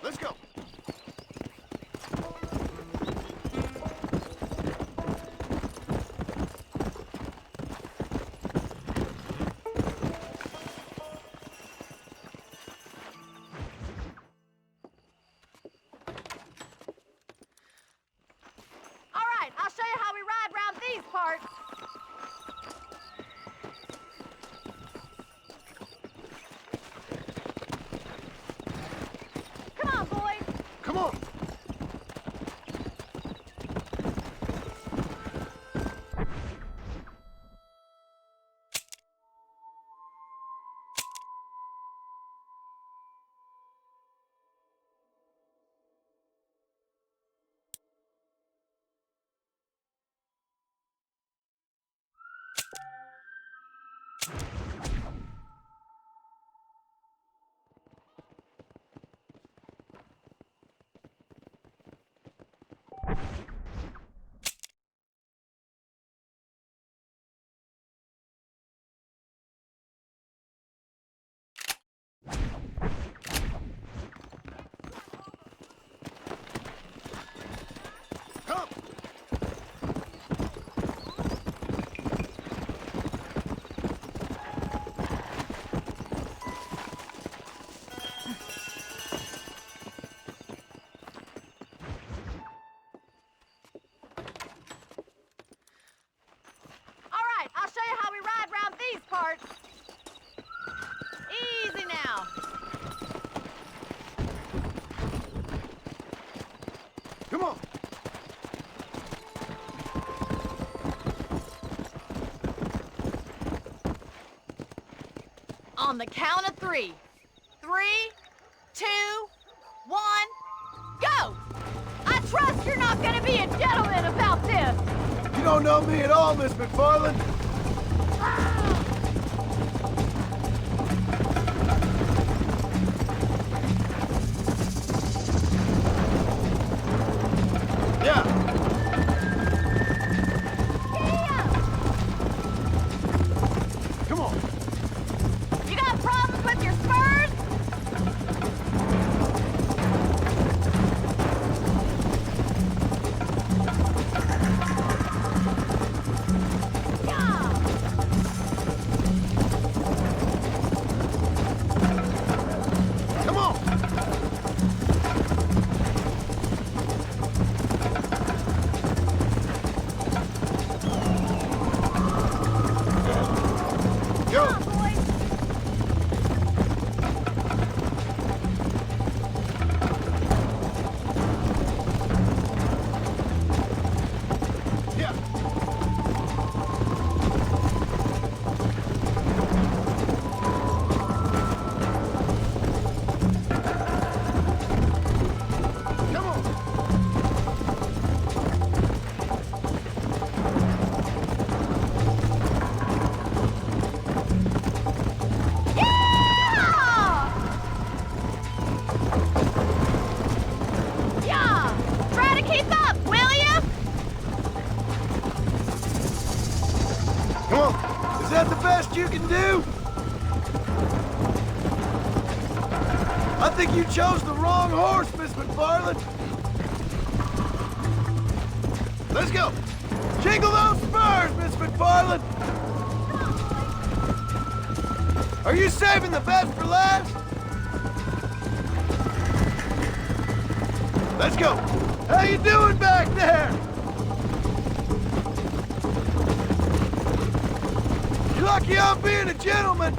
Let's go. All right, I'll show you how we ride around these parts. Come on, boys. Come on. Come. All right, I'll show you how we ride around these parts. Easy now. Come on. On the count of 3. 3, 2, 1, go! I trust you're not gonna be a gentleman about this. You don't know me at all, Miss McFarland. Yeah. Come on. You got problems with your spurs? Yeah! Come on. Go. Come on, boys. Yeah. Come on. Yeah! Yeah! Try to keep up, will you? Come on. Is that the best you can do? I think you chose the wrong horse, Miss McFarland. Let's go. Jingle those spurs, Miss McFarland. Are you saving the best for last? Let's go. How you doing back there? You're lucky I'm being a gentleman.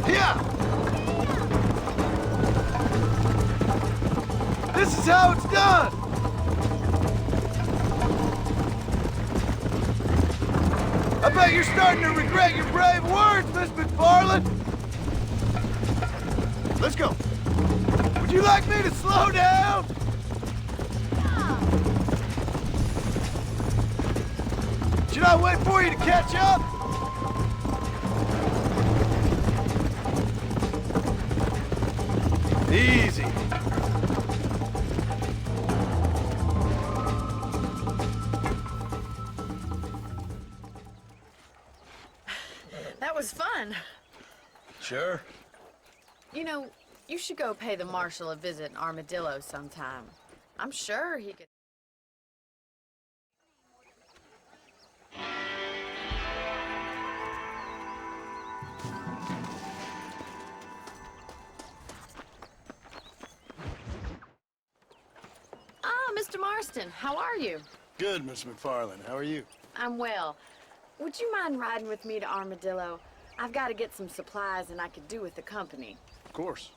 Yeah. This is how it's done. I bet you're starting to regret your brave words, Miss McFarland. Let's go. Would you like me to slow down? Should I wait for you to catch up? Easy. That was fun. Sure. You know, You should go pay the marshal a visit in Armadillo sometime. I'm sure he could... Ah, Mr. Marston, how are you? Good, Miss McFarland. How are you? I'm well. Would you mind riding with me to Armadillo? I've got to get some supplies and I could do with the company. Of course.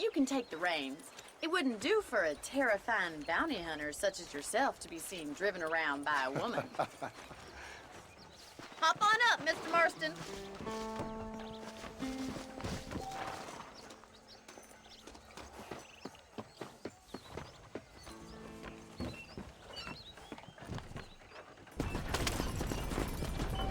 You can take the reins. It wouldn't do for a terrifying bounty hunter such as yourself to be seen driven around by a woman. Hop on up, Mr. Marston.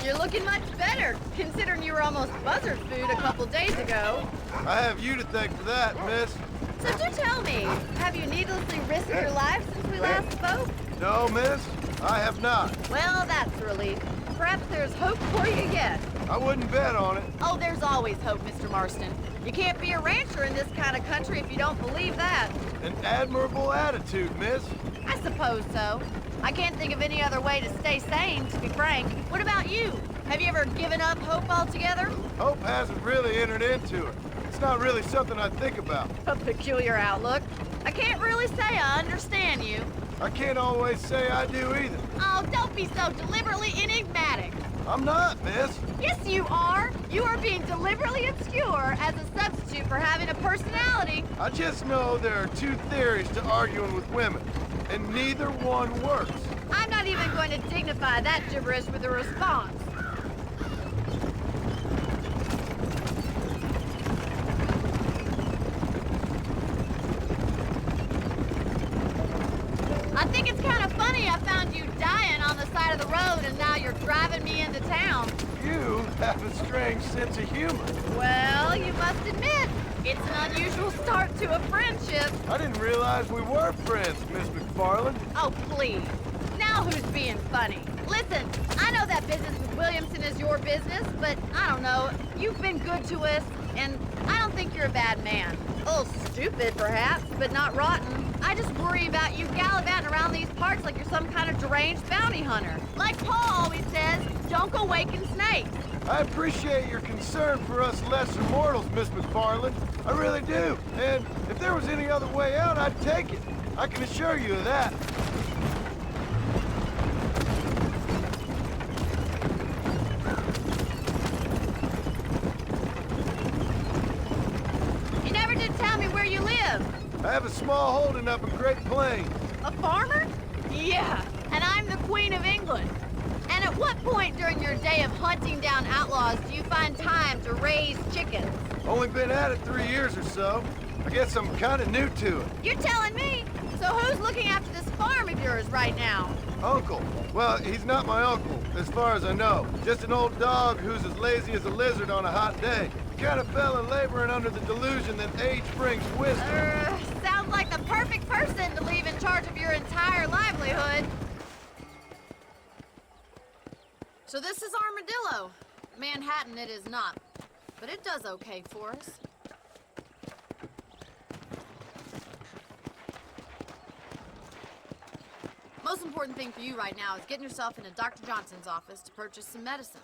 You're looking much better, considering you were almost buzzard food a couple days ago. I have you to thank for that, miss. So do tell me, have you needlessly risked your life since we last spoke? No, miss, I have not. Well, that's a relief. Perhaps there's hope for you yet. I wouldn't bet on it. Oh, there's always hope, Mr. Marston. You can't be a rancher in this kind of country if you don't believe that. An admirable attitude, miss. I suppose so. I can't think of any other way to stay sane, to be frank. What about you? Have you ever given up hope altogether? Hope hasn't really entered into it. It's not really something I think about. A peculiar outlook. I can't really say I understand you. I can't always say I do either. Oh, don't be so deliberately enigmatic. I'm not, miss. Yes, you are. You are being deliberately obscure as a substitute for having a personality. I just know there are two theories to arguing with women, and neither one works. I'm not even going to dignify that gibberish with a response. I think it's kind of funny I found you dying on the side of the road and now you're driving me into town. You have a strange sense of humor. Well, you must admit, it's an unusual start to a friendship. I didn't realize we were friends, Miss McFarland. Oh, please. Now who's being funny? Listen, I know that business with Williamson is your business, but I don't know. You've been good to us, and I don't think you're a bad man. A little stupid, perhaps, but not rotten. I just worry about you gallivanting around these parts like you're some kind of deranged bounty hunter. Like Paul always says, don't go waking snakes. I appreciate your concern for us lesser mortals, Miss McFarland. I really do. And if there was any other way out, I'd take it. I can assure you of that. You never did tell me where you live. I have a small holding up in Great Plains. A farmer? Yeah, and I'm the Queen of England. And at what point during your day of hunting down outlaws do you find time to raise chickens? Only been at it 3 years or so. I guess I'm kind of new to it. You're telling me? So who's looking after this farm of yours right now? Uncle. Well, he's not my uncle, as far as I know. Just an old dog who's as lazy as a lizard on a hot day. The kind of fella laboring under the delusion that age brings wisdom. Sounds like the perfect person to leave in charge of your entire livelihood. So this is Armadillo. Manhattan it is not, but it does okay for us. Most important thing for you right now is getting yourself into Dr. Johnson's office to purchase some medicine.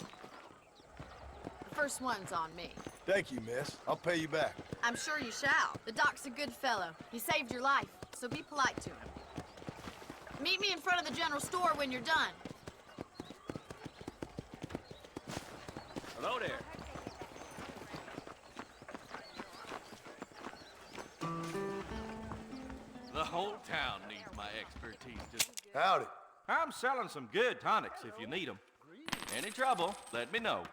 The first one's on me. Thank you, miss. I'll pay you back. I'm sure you shall. The doc's a good fellow. He saved your life, so be polite to him. Meet me in front of the general store when you're done. Hello there. The whole town needs my expertise. Howdy. I'm selling some good tonics if you need them. Any trouble, let me know.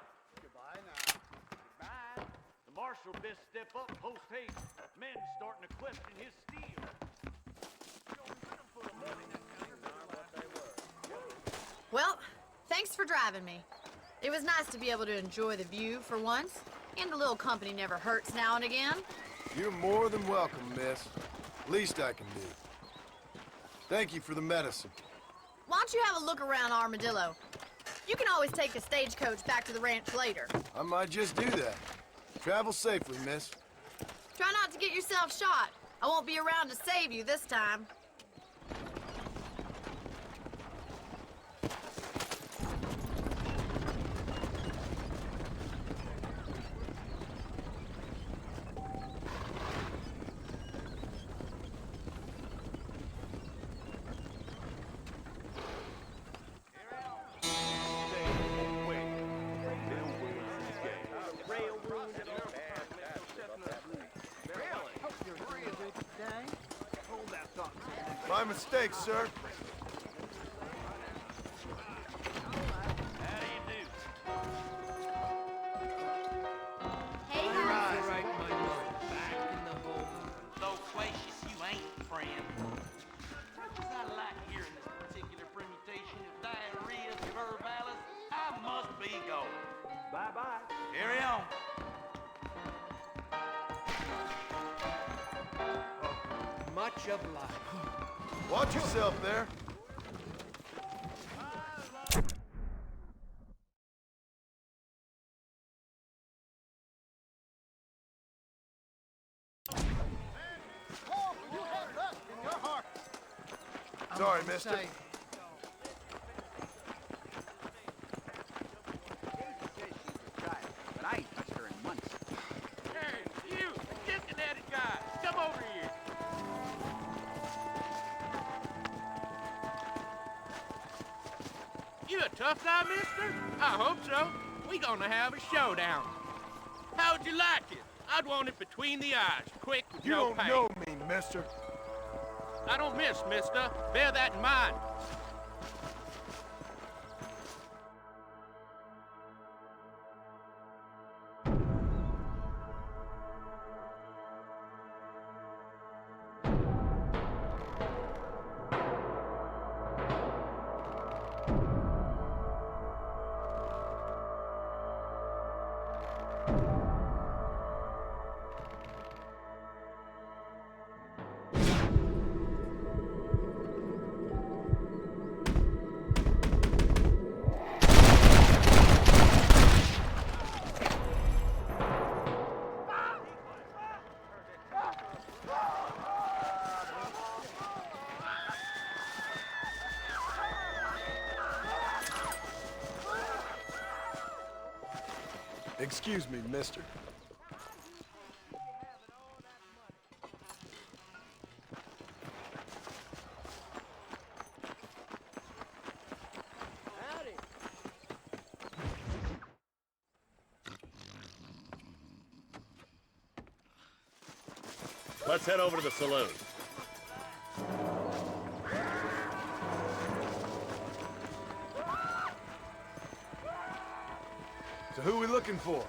Goodbye now. Goodbye. The marshal best step up post haste. Men starting to question his steel. Well, thanks for driving me. It was nice to be able to enjoy the view for once, and a little company never hurts now and again. You're more than welcome, miss. Least I can do. Thank you for the medicine. Why don't you have a look around Armadillo? You can always take a stagecoach back to the ranch later. I might just do that. Travel safely, miss. Try not to get yourself shot. I won't be around to save you this time. My mistake, sir. How do you do? Hey, Right, my lord. Back in the hole. Though Quacious, you ain't, friend. Much as I like hearing this particular permutation of diarrhea verbalis, I must be going. Bye-bye. Carry on. Much obliged. Watch yourself there. Sorry, mister. But I ain't touched her in months. Hey, you, Cincinnati guy, come over here. You a tough guy, mister? I hope so. We gonna have a showdown. How'd you like it? I'd want it between the eyes, quick with You no don't pain. know me, mister. I don't miss, mister. Bear that in mind. Excuse me, mister. Let's head over to the saloon. So who we looking for?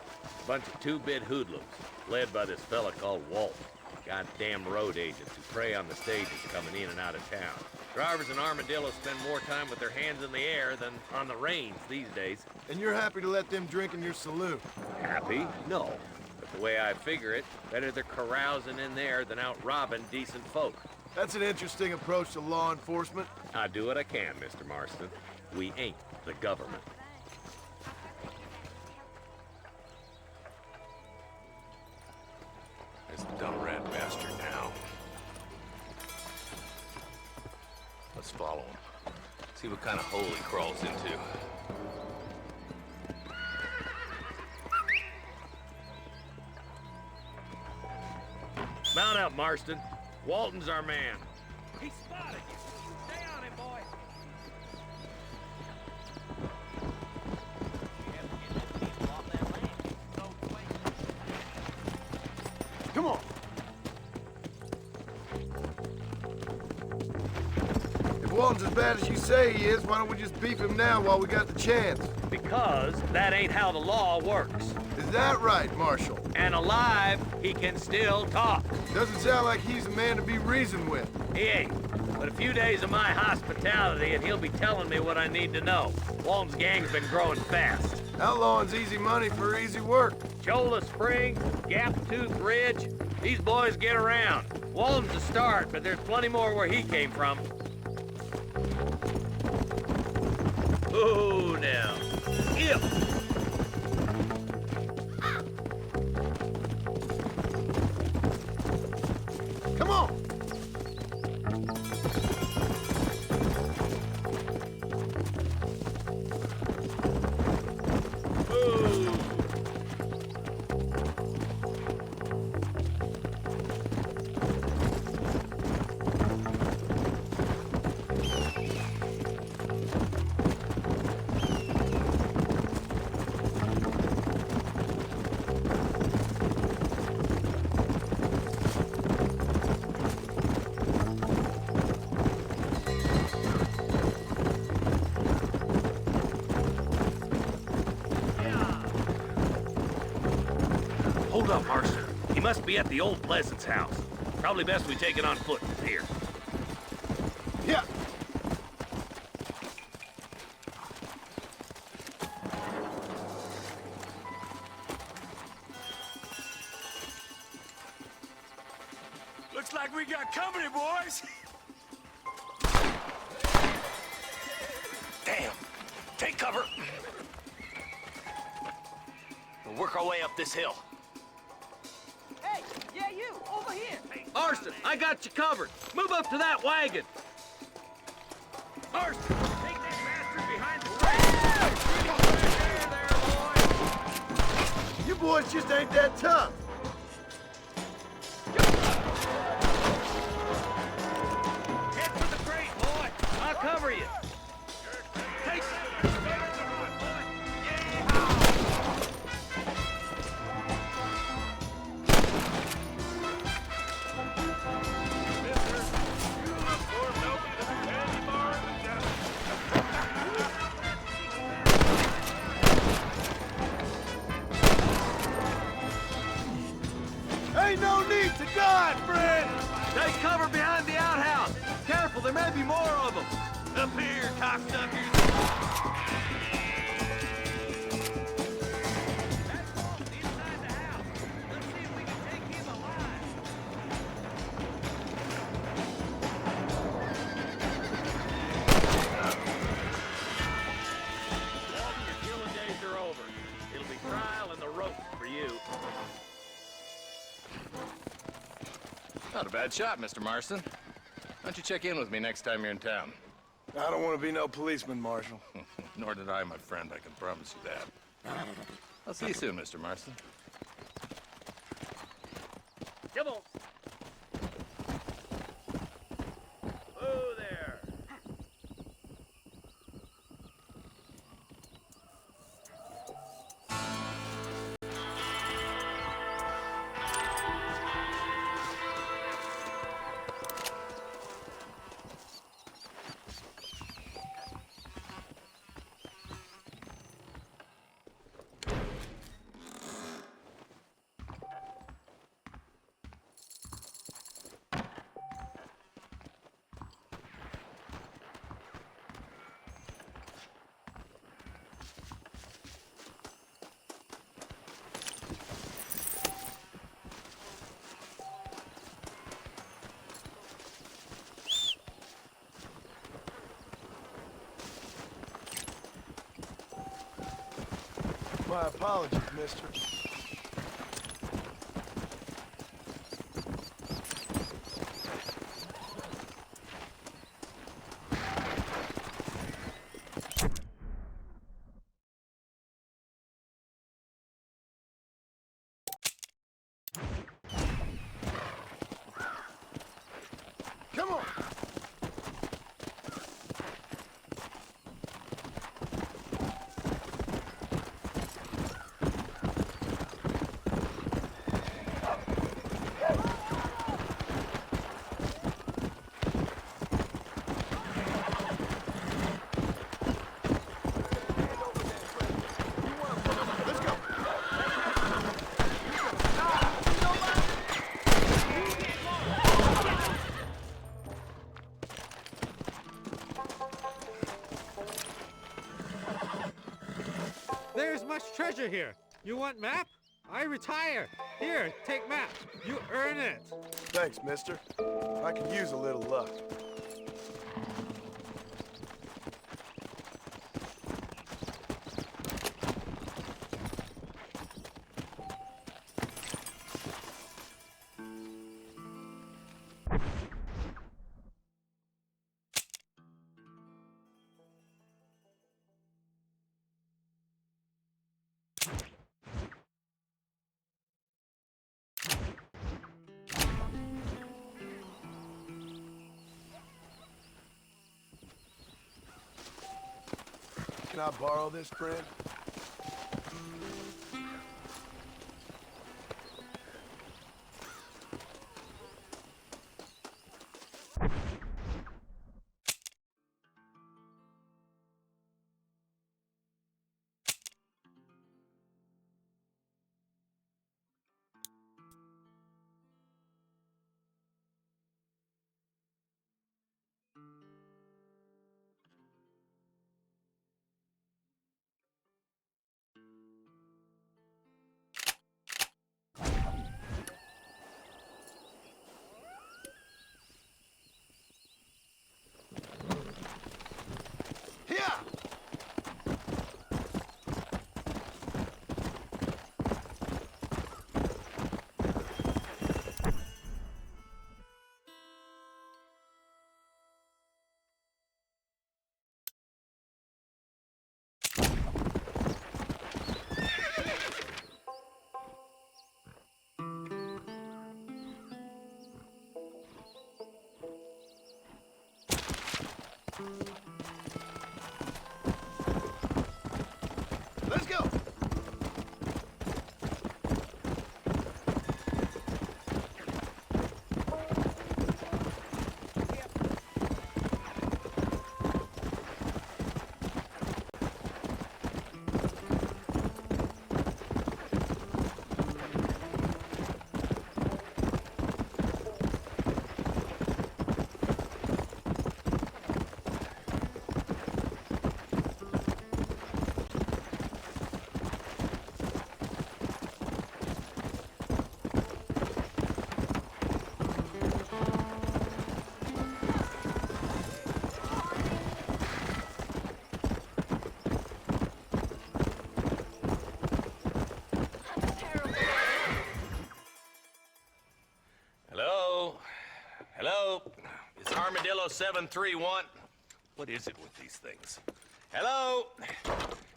Bunch of two-bit hoodlums, led by this fella called Walt. Goddamn road agents who prey on the stages coming in and out of town. Drivers in Armadillo spend more time with their hands in the air than on the reins these days. And you're happy to let them drink in your saloon? Happy? No. But the way I figure it, better they're carousing in there than out robbing decent folk. That's an interesting approach to law enforcement. I do what I can, Mr. Marston. We ain't the government. There's the dumb rat bastard now. Let's follow him. See what kind of hole he crawls into. Mount up, Marston. Walton's our man. He spotted you. Stay on him, boy. Come on. If Walton's as bad as you say he is, why don't we just beef him now while we got the chance? Because that ain't how the law works. Is that right, Marshal? And alive, he can still talk. Doesn't sound like he's a man to be reasoned with. He ain't. But a few days of my hospitality and he'll be telling me what I need to know. Walton's gang's been growing fast. Outlawing's easy money for easy work. Cholla Springs, Gap Tooth Ridge, these boys get around. Walton's a start, but there's plenty more where he came from. Ooh, now. Ew. Hold up, Marston. He must be at the old Pleasance house. Probably best we take it on foot from here. Yeah. Looks like we got company, boys. Damn. Take cover. We'll work our way up this hill. Hey, yeah, you, over here. Marston, I got you covered. Move up to that wagon. Marston, take that bastard behind the You boys just ain't that tough. Head for the crate, boy. I'll cover you. Take Ain't no need to dodge, friend. Take cover behind the outhouse. Careful, there may be more of them. Up here, cocksuckers. inside the house. Let's see if we can take him alive. Walton, your killing days are over. It'll be trial and the rope for you. Not a bad shot, Mr. Marston. Why don't you check in with me next time you're in town? I don't want to be no policeman, Marshal. Nor did I, my friend. I can promise you that. I'll see you soon, Mr. Marston. Come on. Oh, there. My apologies, mister. Come on! There's much treasure here. You want map? I retire. Here, take map. You earn it. Thanks, mister. I could use a little luck. Can I borrow this, friend? Armadillo 731. What is it with these things? Hello?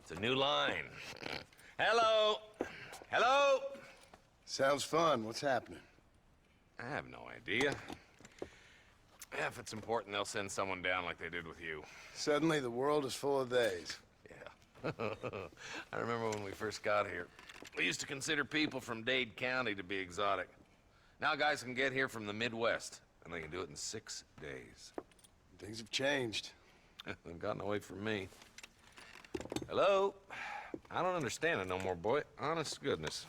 It's a new line. Hello? Hello? Sounds fun. What's happening? I have no idea. If it's important, they'll send someone down like they did with you. Suddenly, the world is full of days. Yeah. I remember when we first got here. We used to consider people from Dade County to be exotic. Now guys can get here from the Midwest, and they can do it in 6 days. Things have changed. They've gotten away from me. Hello? I don't understand it no more, boy. Honest to goodness.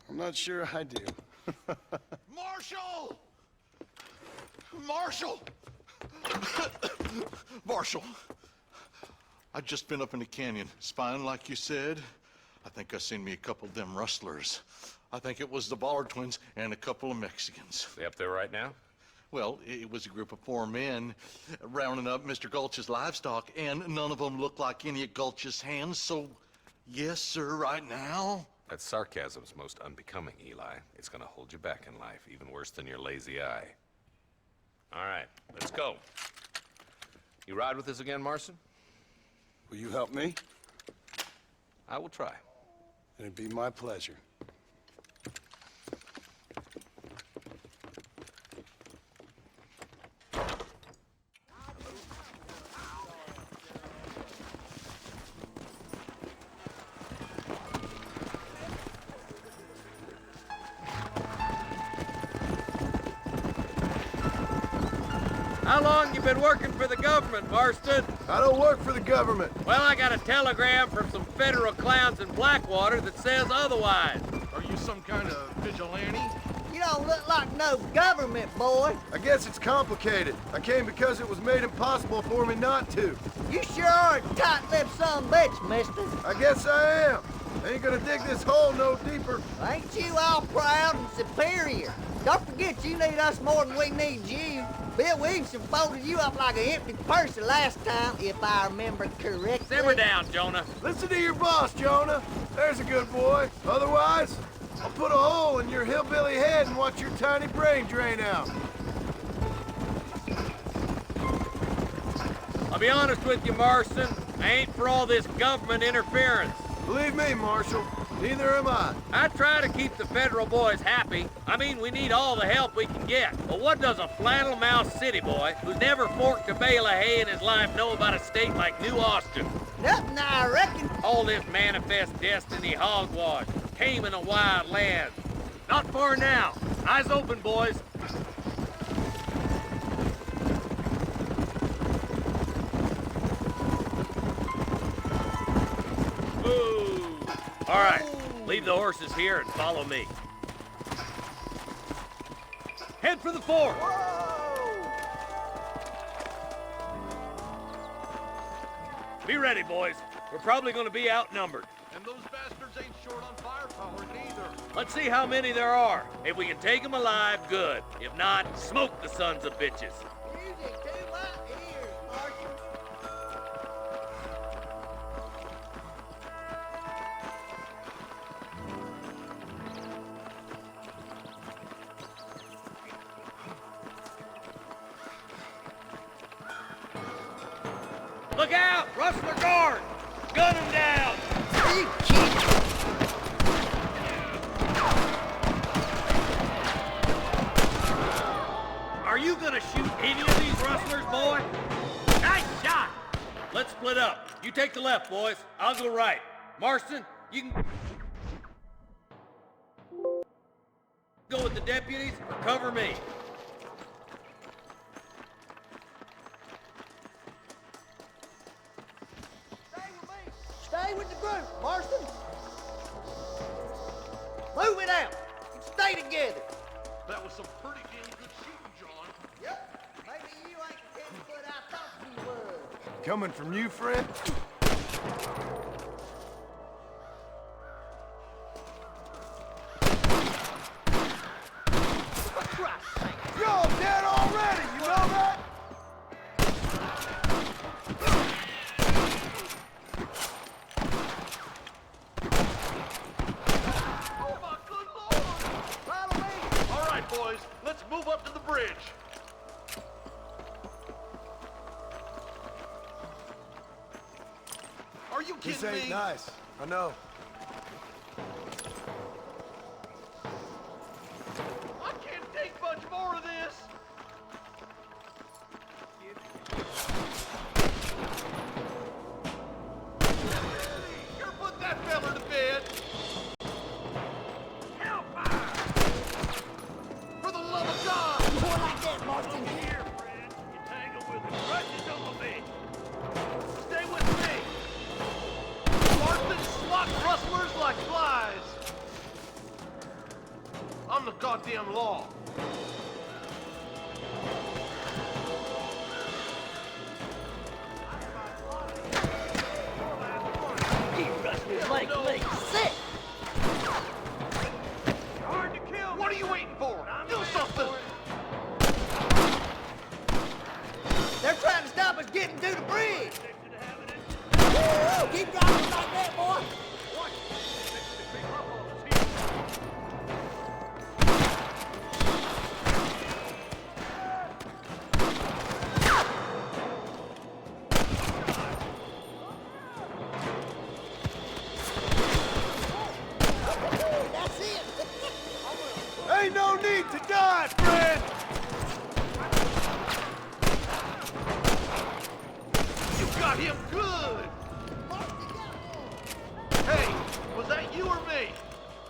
I'm not sure I do. Marshall! Marshall! Marshall! I just been up in the canyon, spying like you said. I think I seen me a couple of them rustlers. I think it was the Ballard twins and a couple of Mexicans. They up there right now? Well, it was a group of 4 men rounding up Mr. Gulch's livestock, and none of them looked like any of Gulch's hands, so yes, sir, right now. That sarcasm's most unbecoming, Eli. It's gonna hold you back in life, even worse than your lazy eye. All right, let's go. You ride with us again, Marston? Will you help me? I will try. It'd be my pleasure. How long you been working for the government, Marston? I don't work for the government. Well, I got a telegram from some federal clowns in Blackwater that says otherwise. Are you some kind of vigilante? You don't look like no government boy. I guess it's complicated. I came because it was made impossible for me not to. You sure are a tight-lipped son of a bitch, mister. I guess I am. I ain't gonna dig this hole no deeper. Ain't you all proud and superior? Don't forget you need us more than we need you. Bill Williamson folded you up like an empty purse the last time, if I remember correctly. Simmer down, Jonah. Listen to your boss, Jonah. There's a good boy. Otherwise, I'll put a hole in your hillbilly head and watch your tiny brain drain out. I'll be honest with you, Marston. I ain't for all this government interference. Believe me, Marshal, neither am I. I try to keep the federal boys happy. I mean, we need all the help we can get. But what does a flannel-mouthed city boy who's never forked a bale of hay in his life know about a state like New Austin? Nothing, I reckon. All this manifest destiny hogwash, taming a wild land. Not far now. Eyes open, boys. Ooh. All right, leave the horses here and follow me. Head for the fort. Be ready, boys. We're probably going to be outnumbered. And those bastards ain't short on firepower neither. Let's see how many there are. If we can take them alive, good. If not, smoke the sons of bitches. Music to my ears, Marshal. Look out! Rustler guard! Gun him down! You kid. Are you gonna shoot any of these rustlers, boy? Nice shot! Let's split up. You take the left, boys. I'll go right. Marston, you can go with the deputies or cover me. Stay with the group, Marston. Move it out. Stay together. That was some pretty damn good shooting, John. Yep. Maybe you ain't the 10-foot I thought you was. Coming from you, friend? You're all dead already, you know that? Oh, my good Lord! Follow me! All right, boys, let's move up to the bridge. you This kidding ain't me? nice. I know. I can't take much more of this. Here, put that fella to bed. Hellfire! For the love of God! More like that, Marston. Here, friend. You tangle with the crutches on me. Stay with me. Marston swat rustlers like flies. I'm the goddamn law. These rustlers make me sick. Hard to kill. What are you waiting for? Do something. They're trying to stop us getting to the bridge. Woo! Keep driving like that, boy. That's it. Ain't no need to die, friend! You got him good. Hey, was that you or me?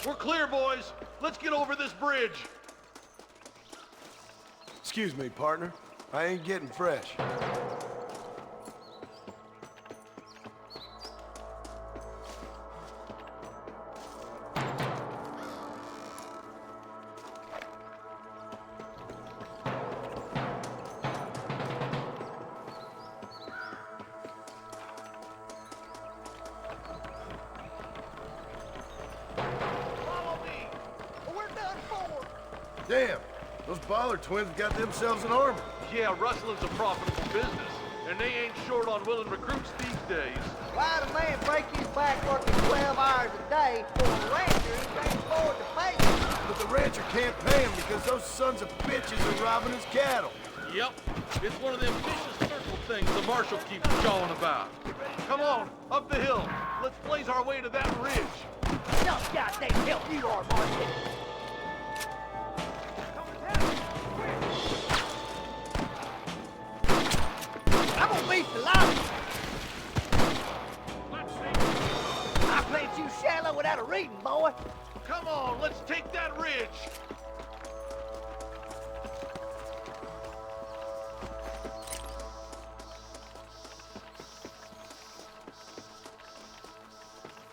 We're clear, boys. Let's get over this bridge. Excuse me, partner. I ain't getting fresh. Follow me. We're done for. Damn, those Baller twins got themselves an army. Yeah, rustling's a profitable business, and they ain't short on willing recruits these days. Why'd a man break his back working 12 hours a day for a rancher who can't afford to pay him? But the rancher can't pay him because those sons of bitches are robbing his cattle. Yep, it's one of them vicious circle things the marshal keeps jawing about. Come on, up the hill. Let's blaze our way to that ridge. No goddamn help you are, Marston. I'm gonna beat the lobby. I played you shallow without a reading, boy. Come on, let's take that ridge.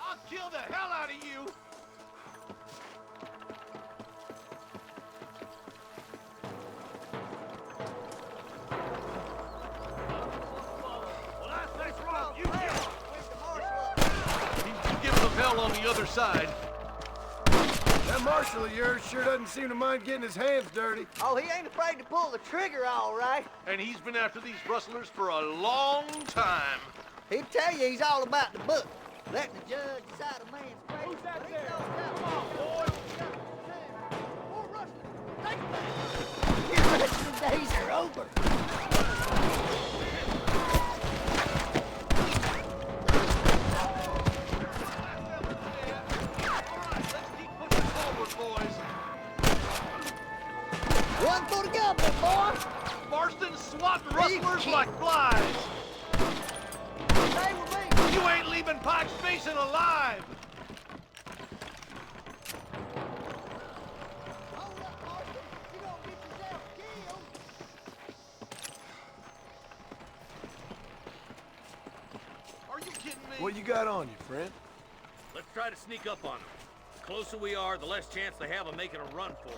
I'll kill the hell out of you. Well, that's right. You He's giving them hell on the other side. That marshal of yours sure doesn't seem to mind getting his hands dirty. Oh, he ain't afraid to pull the trigger, all right. And he's been after these rustlers for a long time. He'll tell you he's all about the book. Let the judge decide a man's fate. Who's that there? Come on, boy. More rustlers. Take that. Your rustling days are over. One for the government, boy. Marston swatting rustlers like flies. Stay with me. You ain't leaving Pike's Basin alive. Hold up, Marston. You gonna get yourself killed. Are you kidding me? What you got on you, friend? Let's try to sneak up on them. The closer we are, the less chance they have of making a run for it.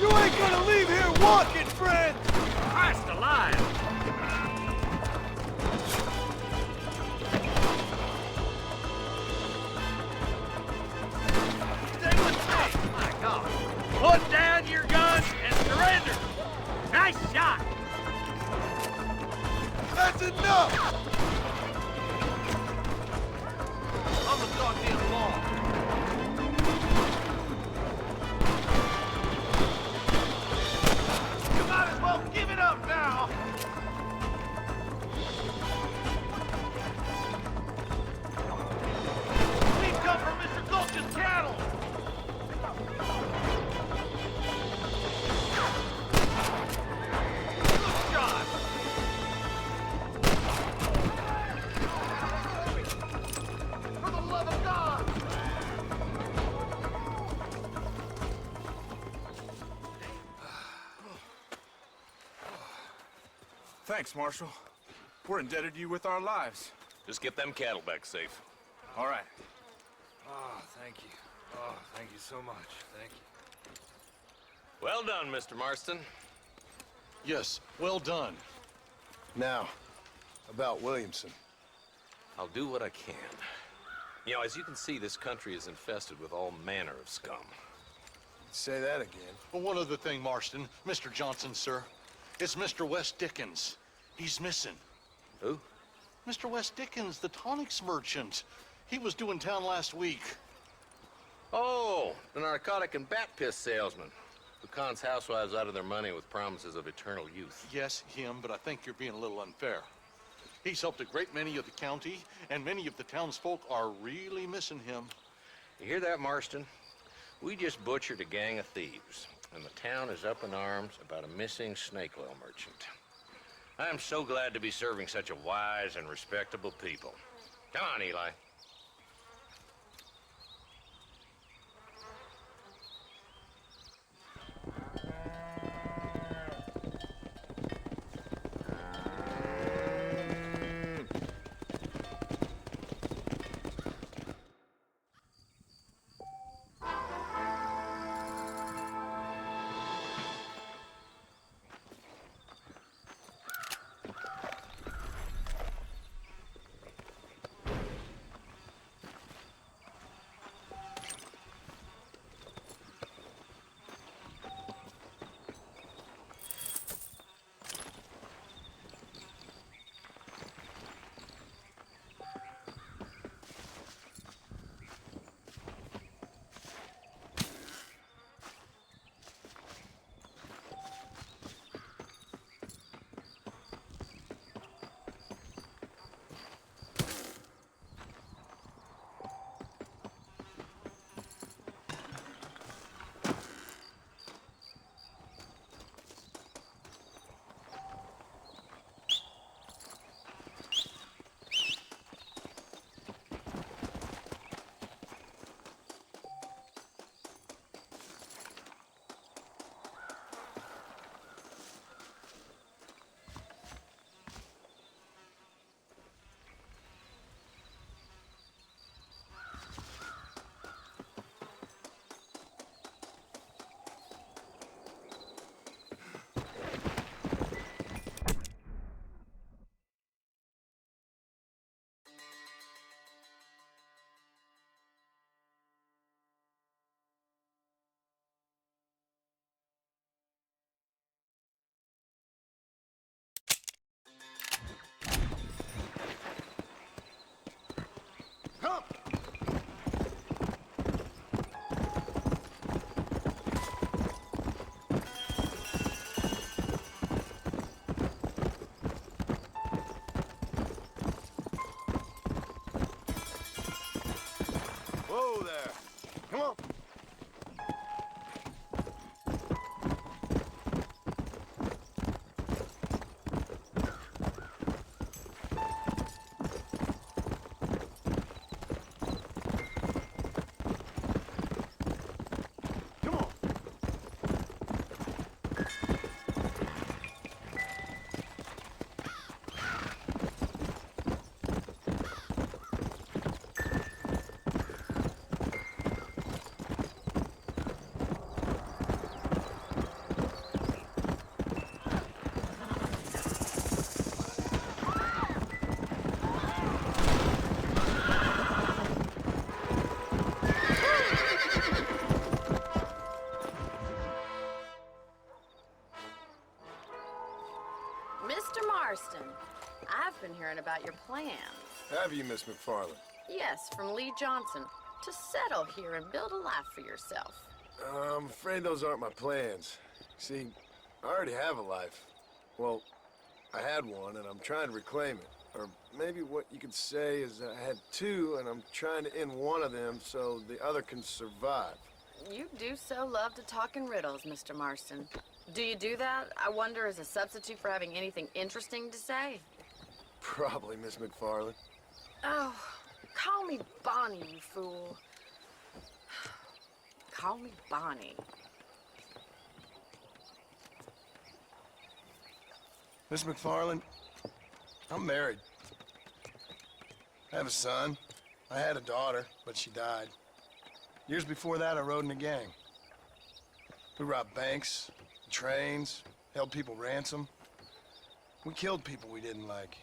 You ain't gonna leave here walking, friend! Christ alive! Stay with me! My God! Put down your guns and surrender! Nice shot! That's enough! On the goddamn law! You might as well give it up now! We come from Mr. Gulch's cattle! Good shot! For the love of God! Thanks, Marshal. We're indebted to you with our lives. Just get them cattle back safe. All right. Oh, thank you. Oh, thank you so much. Thank you. Well done, Mr. Marston. Yes, well done. Now, about Williamson. I'll do what I can. You know, as you can see, this country is infested with all manner of scum. Say that again. Well, one other thing, Marston. Mr. Johnson, sir. It's Mr. Wes Dickens. He's missing. Who? Mr. Wes Dickens, the tonics merchant. He was due in town last week. Oh, the narcotic and bat piss salesman who cons housewives out of their money with promises of eternal youth. Yes, him, but I think you're being a little unfair. He's helped a great many of the county, and many of the townsfolk are really missing him. You hear that, Marston? We just butchered a gang of thieves, and the town is up in arms about a missing snake oil merchant. I am so glad to be serving such a wise and respectable people. Come on, Eli. Mr. Marston, I've been hearing about your plans. Have you, Miss McFarland? Yes, from Lee Johnson, to settle here and build a life for yourself. I'm afraid those aren't my plans. See, I already have a life. Well, I had one, and I'm trying to reclaim it. Or maybe what you could say is I had two, and I'm trying to end one of them so the other can survive. You do so love to talk in riddles, Mr. Marston. Do you do that, I wonder, as a substitute for having anything interesting to say? Probably, Miss McFarland. Oh, call me Bonnie, you fool. Call me Bonnie. Miss McFarland, I'm married. I have a son. I had a daughter, but she died. Years before that, I rode in a gang. We robbed banks, trains, held people ransom. We killed people we didn't like.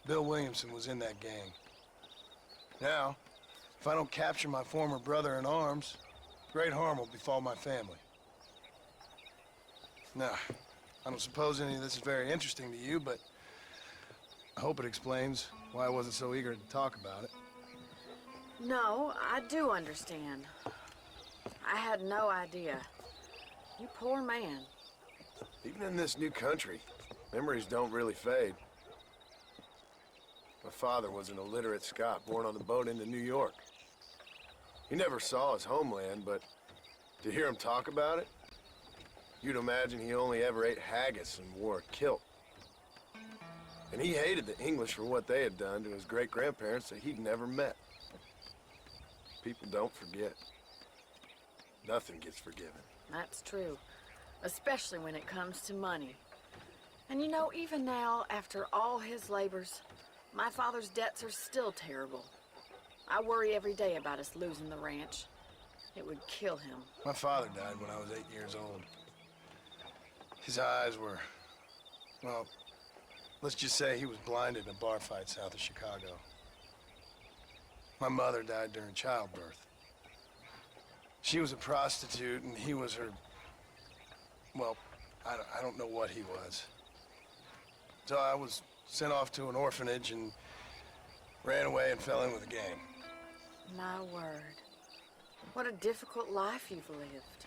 Bill Williamson was in that gang. Now, if I don't capture my former brother in arms, great harm will befall my family. Now, I don't suppose any of this is very interesting to you, but I hope it explains why I wasn't so eager to talk about it. No, I do understand. I had no idea. You poor man. Even in this new country, memories don't really fade. My father was an illiterate Scot born on the boat into New York. He never saw his homeland, but to hear him talk about it, you'd imagine he only ever ate haggis and wore a kilt. And he hated the English for what they had done to his great-grandparents that he'd never met. People don't forget. Nothing gets forgiven. That's true, especially when it comes to money. And you know, even now, after all his labors, my father's debts are still terrible. I worry every day about us losing the ranch. It would kill him. My father died when I was 8 years old. His eyes were, well, let's just say he was blinded in a bar fight south of Chicago. My mother died during childbirth. She was a prostitute, and he was her, well, I don't know what he was. So I was sent off to an orphanage and ran away and fell in with a gang. My word. What a difficult life you've lived.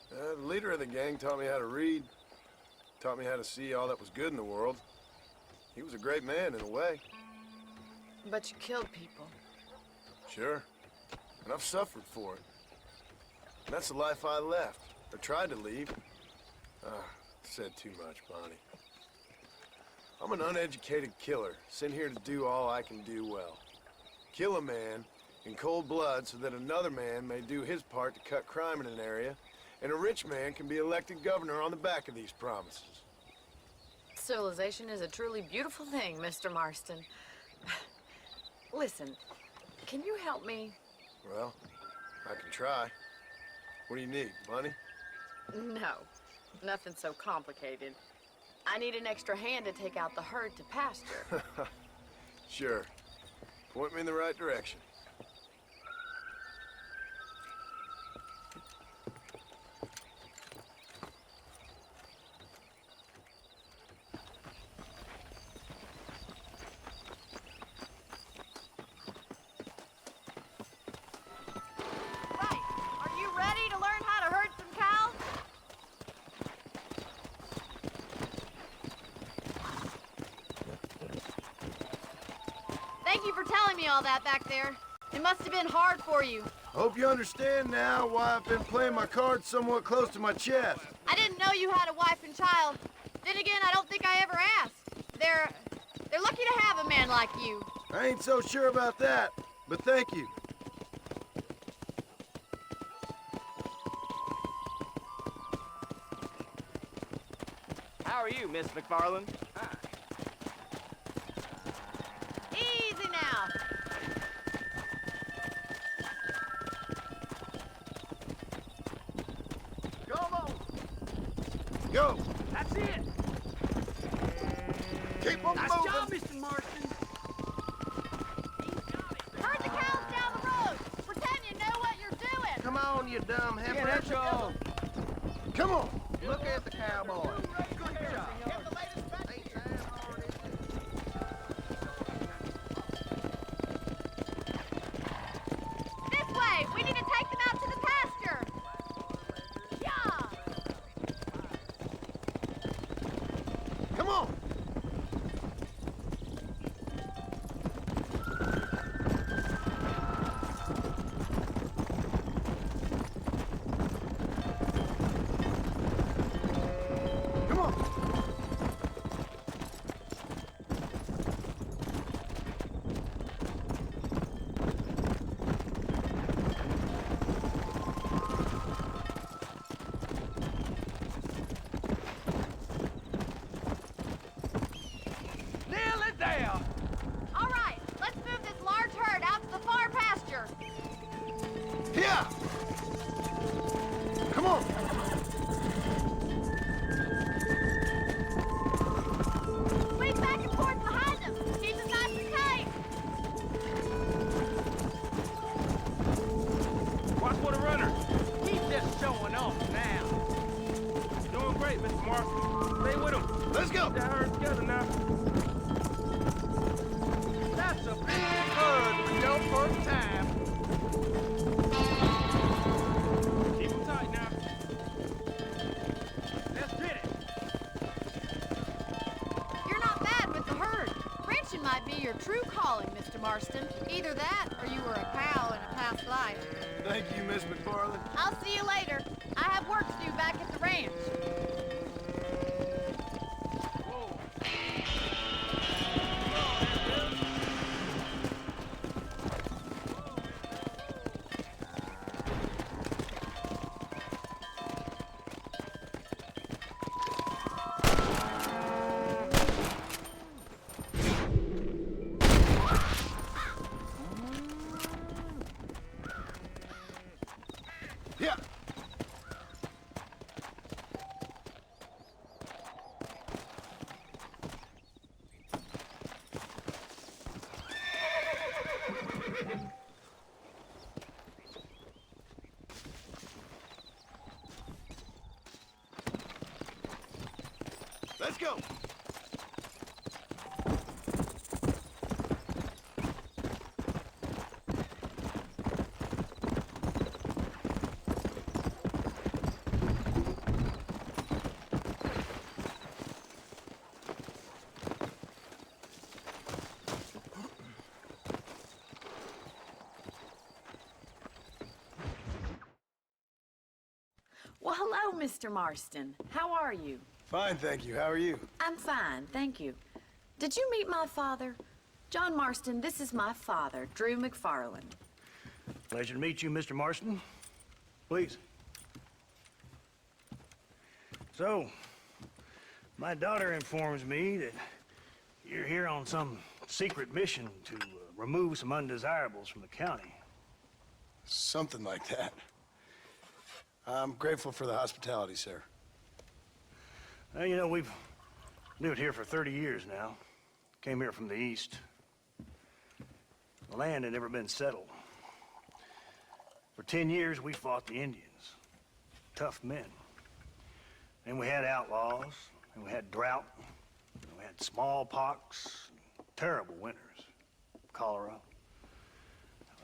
The leader of the gang taught me how to read, taught me how to see all that was good in the world. He was a great man in a way. But you killed people. Sure. And I've suffered for it. And that's the life I left, or tried to leave. Said too much, Bonnie. I'm an uneducated killer, sent here to do all I can do well. Kill a man in cold blood so that another man may do his part to cut crime in an area, and a rich man can be elected governor on the back of these promises. Civilization is a truly beautiful thing, Mr. Marston. Listen, can you help me? Well, I can try. What do you need, money? No, nothing so complicated. I need an extra hand to take out the herd to pasture. Sure. Point me in the right direction. Thank you for telling me all that back there. It must have been hard for you. Hope you understand now why I've been playing my cards somewhat close to my chest. I didn't know you had a wife and child. Then again, I don't think I ever asked. They're lucky to have a man like you. I ain't so sure about that, but thank you. How are you, Miss McFarland? Easy now. Come on. Go. That's it. Keep on Nice moving. job, Mr. Marston. Herd the cows down the road. Pretend you know what you're doing. Come on, you dumb heifer. Come on. Look at the cowboy. Good job. Get the latest Mr. Marston. Stay with him. Let's go. Get that herd together now. That's a big herd for your first time. Keep him tight now. Let's get it. You're not bad with the herd. Ranching might be your true calling, Mr. Marston. Either that, or you were a cow in a past life. Thank you, Miss McFarland. I'll see you later. I have work to do back at the ranch. Yeah. Let's go. Well, hello, Mr. Marston. How are you? Fine, thank you. How are you? I'm fine, thank you. Did you meet my father? John Marston, this is my father, Drew McFarland. Pleasure to meet you, Mr. Marston. Please. So, my daughter informs me that you're here on some secret mission to remove some undesirables from the county. Something like that. I'm grateful for the hospitality, sir. Well, you know, we've lived here for 30 years now. Came here from the east. The land had never been settled. For 10 years, we fought the Indians. Tough men. And we had outlaws, and we had drought, and we had smallpox, terrible winters, cholera.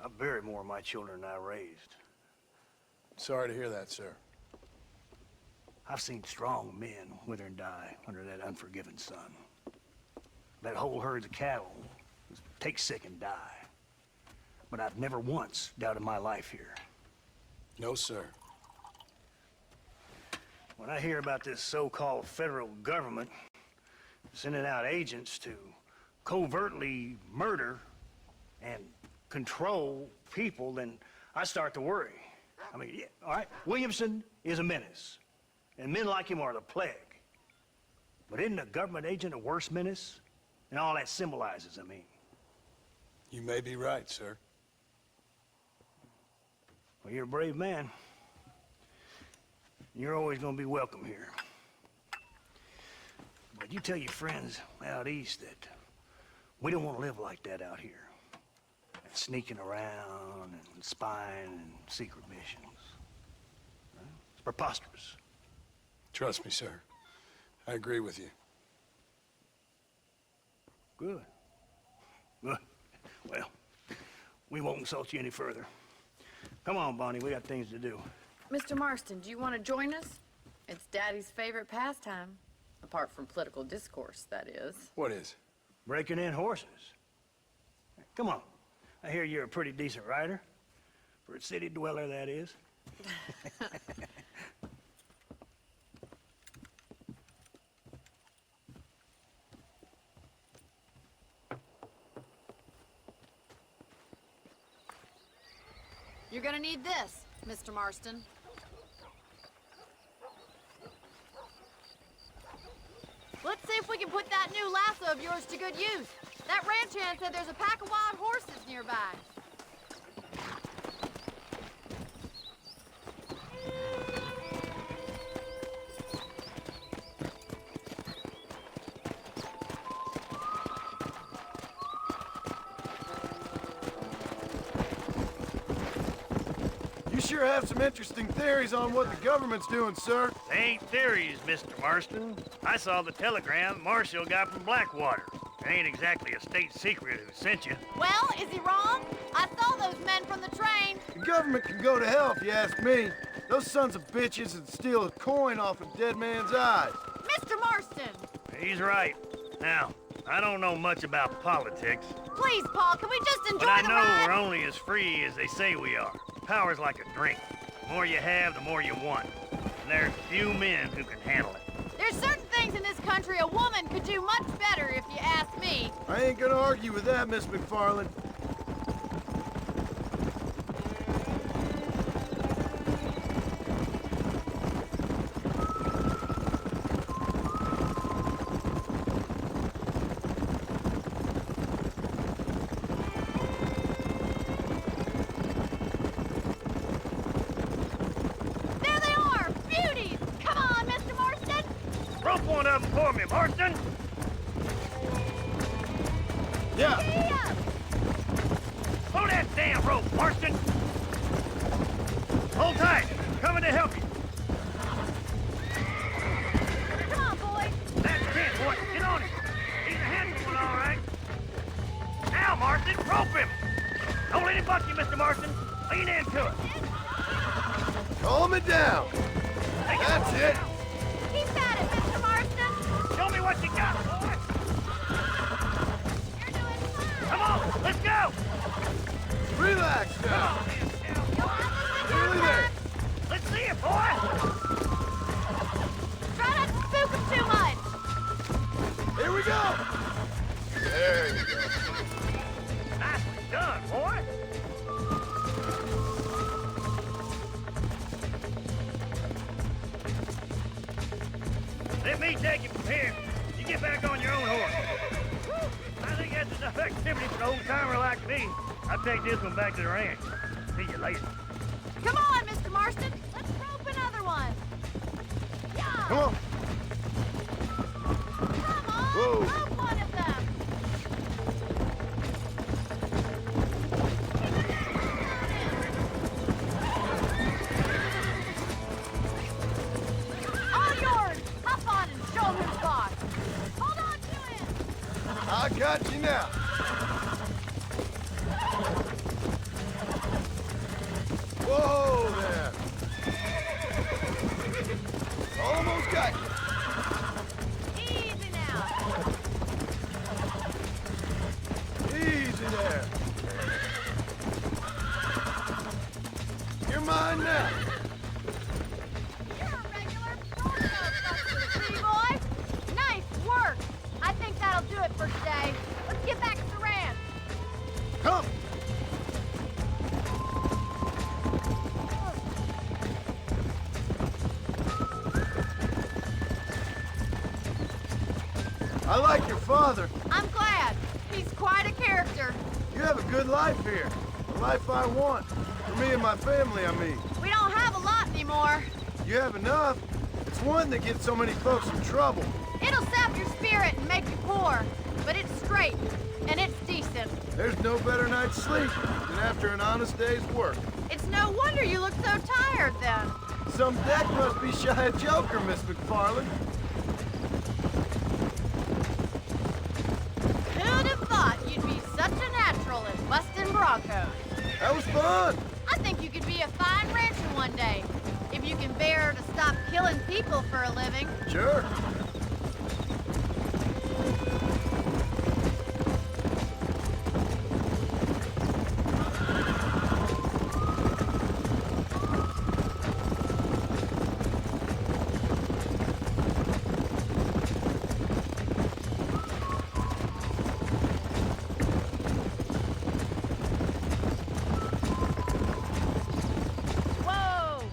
I buried more of my children than I raised. Sorry to hear that, sir. I've seen strong men wither and die under that unforgiving sun. That whole herds of cattle take sick and die. But I've never once doubted my life here. No, sir. When I hear about this so-called federal government sending out agents to covertly murder and control people, then I start to worry. I mean, yeah, all right, Williamson is a menace, and men like him are the plague. But isn't a government agent a worse menace? And all that symbolizes, I mean. You may be right, sir. Well, you're a brave man. You're always gonna be welcome here. But you tell your friends out east that we don't want to live like that out here. Sneaking around and spying and secret missions. Right? It's preposterous. Trust me, sir. I agree with you. Good. Good. Well, we won't insult you any further. Come on, Bonnie, we got things to do. Mr. Marston, do you want to join us? It's Daddy's favorite pastime. Apart from political discourse, that is. What is? Breaking in horses. Come on. I hear you're a pretty decent rider. For a city dweller, that is. You're gonna need this, Mr. Marston. Let's see if we can put that new lasso of yours to good use. That ranch hand said there's a pack of wild horses nearby. You sure sure have some interesting theories on what the government's doing, sir. They ain't theories, Mr. Marston. I saw the telegram Marshall got from Blackwater. It ain't exactly a state secret who sent you. Well, is he wrong? I saw those men from the train. The government can go to hell if you ask me. Those sons of bitches would steal a coin off a dead man's eyes. Mr. Marston! He's right. Now, I don't know much about politics, Please, Paul, can we just enjoy but I the know ride? we're only as free as they say we are. Power's like a drink. The more you have, the more you want. And there's few men who can handle it. There's certain things in this country a woman could do much better if you ask me. I ain't gonna argue with that, Miss McFarland. There they are! Beauties! Come on, Mr. Marston! Rope one of them for me, Marston! Yeah. Yeah! Pull that damn rope, Marston! Hold tight. Coming to help you. Come on, boy! That's it, boy. Get on him. He's a handsome one, all right. Now, Marston, rope him. Don't let him buck you, Mr. Marston. Lean into it. Calm it down. That's it. Keep at it, Mr. Marston! Show me what you got, boy. You're doing fine! Come on, let's go. Relax now. You'll have Nearly there. Let's see it, boy. Try not to spook him too much! Here we go. There you go. Nicely done, boy. Let me take you from here. You get back on your own horse. I think that's enough activity for an old-timer like me. I'll take this one back to the ranch. See you later. Come on, Mr. Marston! Let's rope another one! Yeah! Come on. Come on! Whoa. Rope one of them! All yours! Hop on and show him who's boss! Hold on to him! I got you now. Whoa there. Almost got you. Easy now! Easy there. You're mine now. You're a regular Bronco buster, pretty boy! Nice work! I think that'll do it for today. Let's get back to the ranch. Come. I like your father. I'm glad. He's quite a character. You have a good life here. The life I want. For me and my family, I mean. We don't have a lot anymore. You have enough. It's one that gets so many folks in trouble. It'll sap your spirit and make you poor. But it's straight, and it's decent. There's no better night's sleep than after an honest day's work. It's no wonder you look so tired then. Some deck must be shy of Joker, Miss McFarland. Who'd have thought you'd be such a natural at busting Broncos? That was fun. I think you could be a fine rancher one day. If you can bear to stop killing people for a living. Sure. Whoa!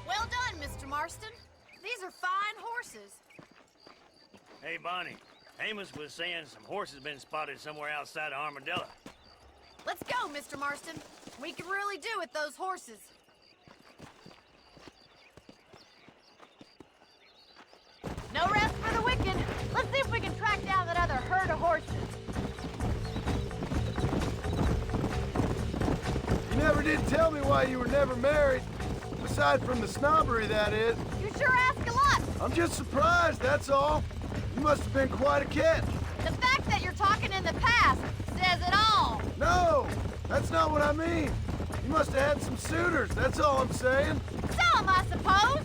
Well done, Mr. Marston. These are fine horses. Hey, Bonnie. Amos was saying some horses been spotted somewhere outside of Armadillo. Let's go, Mr. Marston. We can really do with those horses. No rest for the wicked. Let's see if we can track down that other herd of horses. You never did tell me why you were never married. Aside from the snobbery, that is. You sure ask a lot. I'm just surprised, that's all. You must have been quite a catch. The fact that you're talking in the past says it all. No, that's not what I mean. You must have had some suitors, that's all I'm saying. Some, I suppose.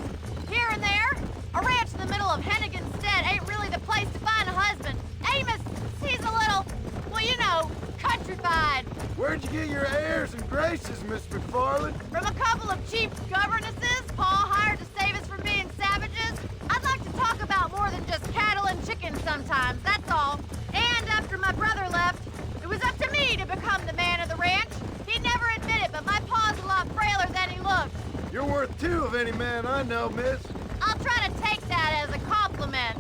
Here and there. A ranch in the middle of Hennigan's Stead ain't really the place to find a husband. Amos, he's a little, well, you know, countrified. Where'd you get your airs and graces, Miss McFarland? From a couple of cheap governesses Paul hired to save us from being savages. I'd like to talk about more than just cattle and chickens sometimes, that's all. And after my brother left, it was up to me to become the man of the ranch. He'd never admit it, but my pa's a lot frailer than he looks. You're worth two of any man I know, miss. I'll try to take that as a compliment.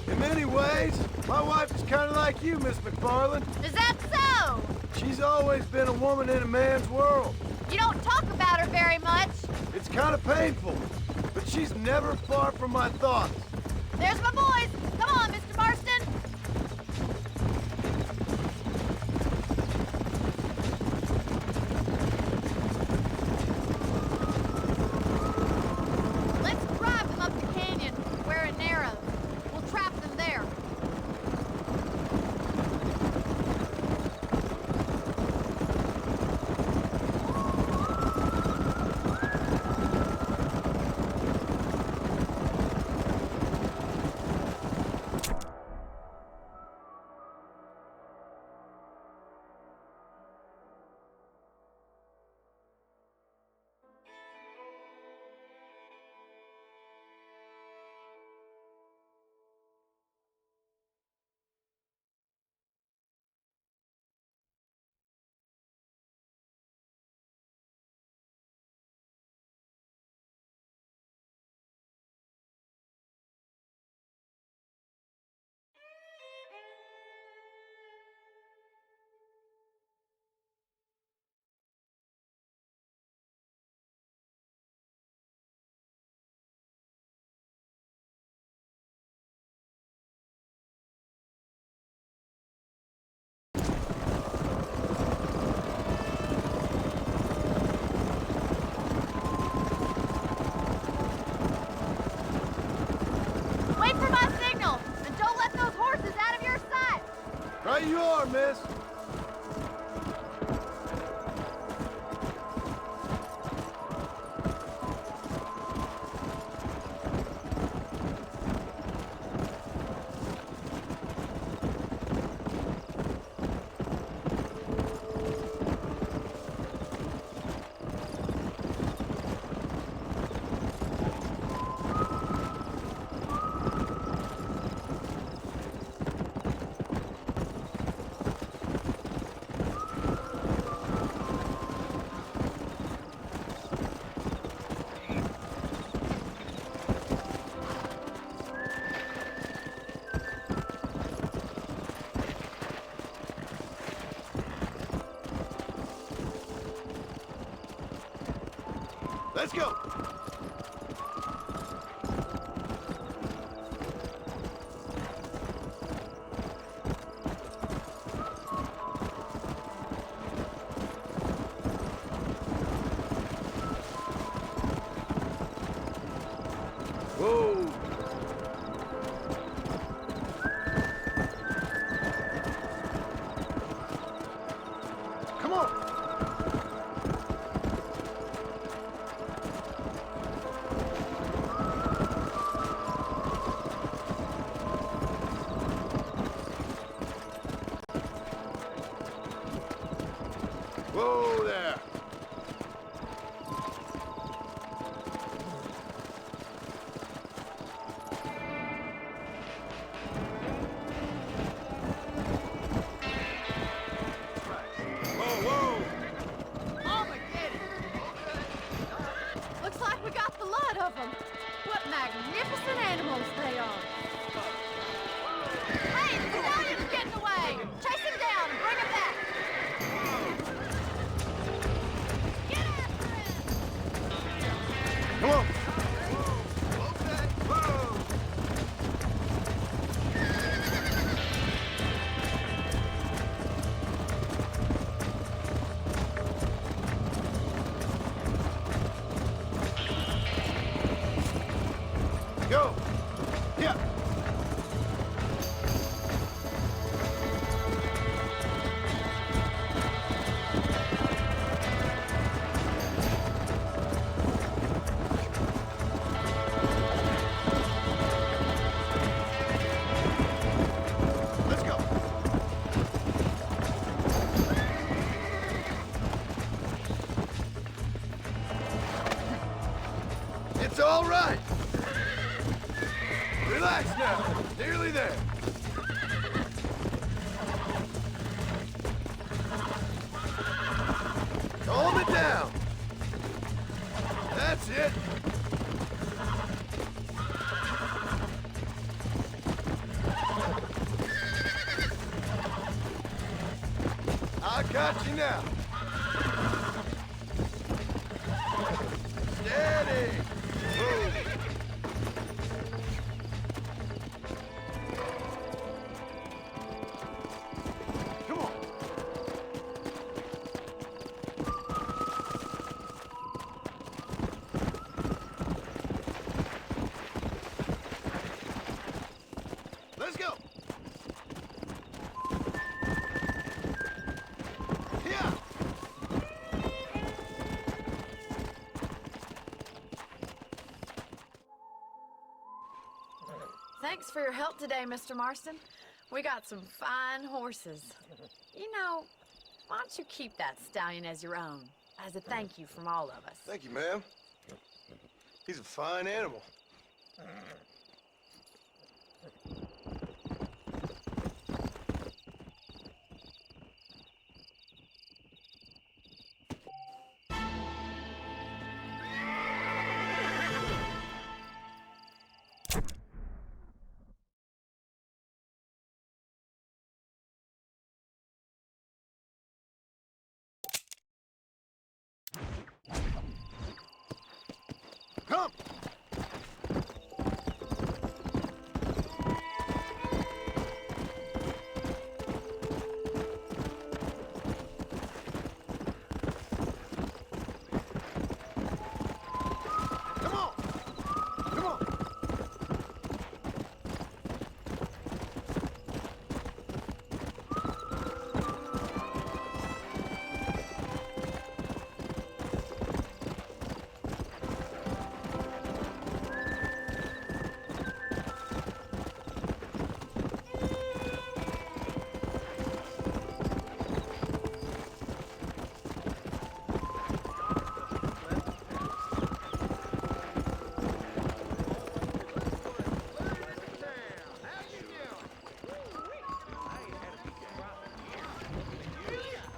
In many ways, my wife is kind of like you, Miss McFarland. Is that so? She's always been a woman in a man's world. You don't talk about her very much. It's kind of painful, but she's never far from my thoughts. There's my boys. Come on, Mr. Marston. Let's drive them up the canyon where it narrows. We'll trap them there. Wait for my signal, and don't let those horses out of your sight. Right you are, miss. Let's go. Whoa. Come on. Whoa there. Looks like we got the lot of them. What magnificent animals they are. Hey, the stallion's getting away. Chase him down and bring him back. Get after it. Come on. Go! Yeah! Let's go! It's all right! Relax now. Nearly there. Calm it down. That's it. I got you now. Steady. Move. Come on. Let's go. Yeah. Thanks for your help today, Mr. Marston. We got some fine horses. You know, why don't you keep that stallion as your own, as a thank you from all of us? Thank you, ma'am. He's a fine animal. Come! Come on! Come on!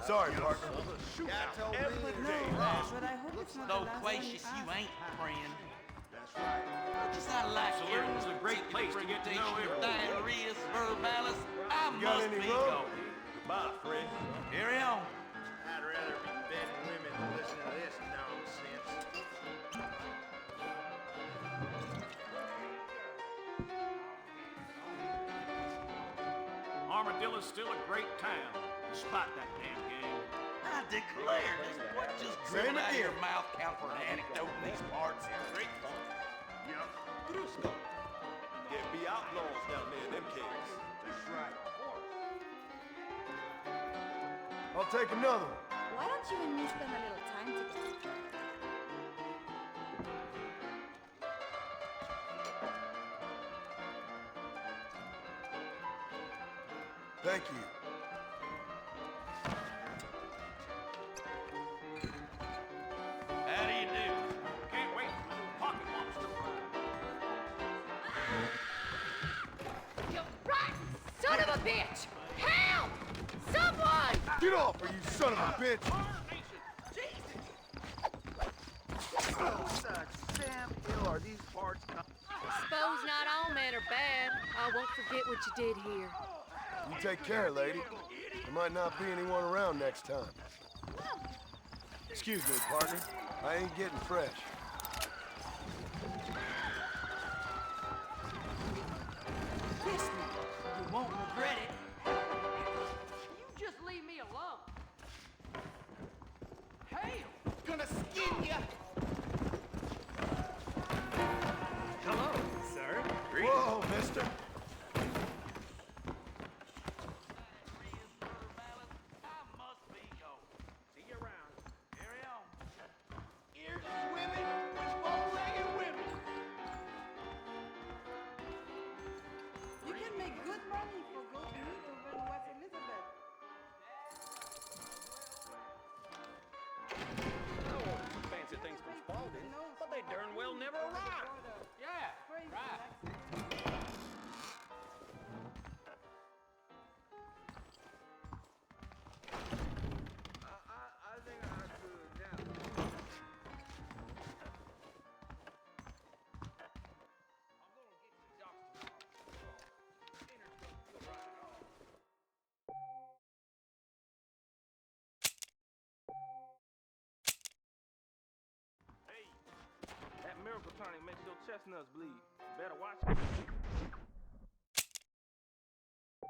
Sorry, partner. Loquacious you ain't, friend. I just not like hearing Salerno's a great place to get to know everyone. Diarrhea, verbalis. I You got must any be rope? going. Bye, friend. Carry on. I'd rather be bedding women than listen to this nonsense. Armadillo's still a great town, despite that damn gang. I declare this. What just Same dribbled out of again. your mouth count for an anecdote in these parts? There be outlaws down there in them caves. That's right. I'll take another one. Why don't you and me spend a little time together? Thank you. How do you do? Can't wait for the new pocket monster fry. You rotten son of a bitch! Help! Someone! Get off, or you son of a bitch! What the Sam Hill are these parts? Suppose not all men are bad. I won't forget what you did here. You take care, lady. There might not be anyone around next time. Excuse me, partner. I ain't getting fresh. Kiss me. You won't regret it. You just leave me alone. Hell, gonna skin ya. Hello, sir. chestnuts bleed. You better watch it.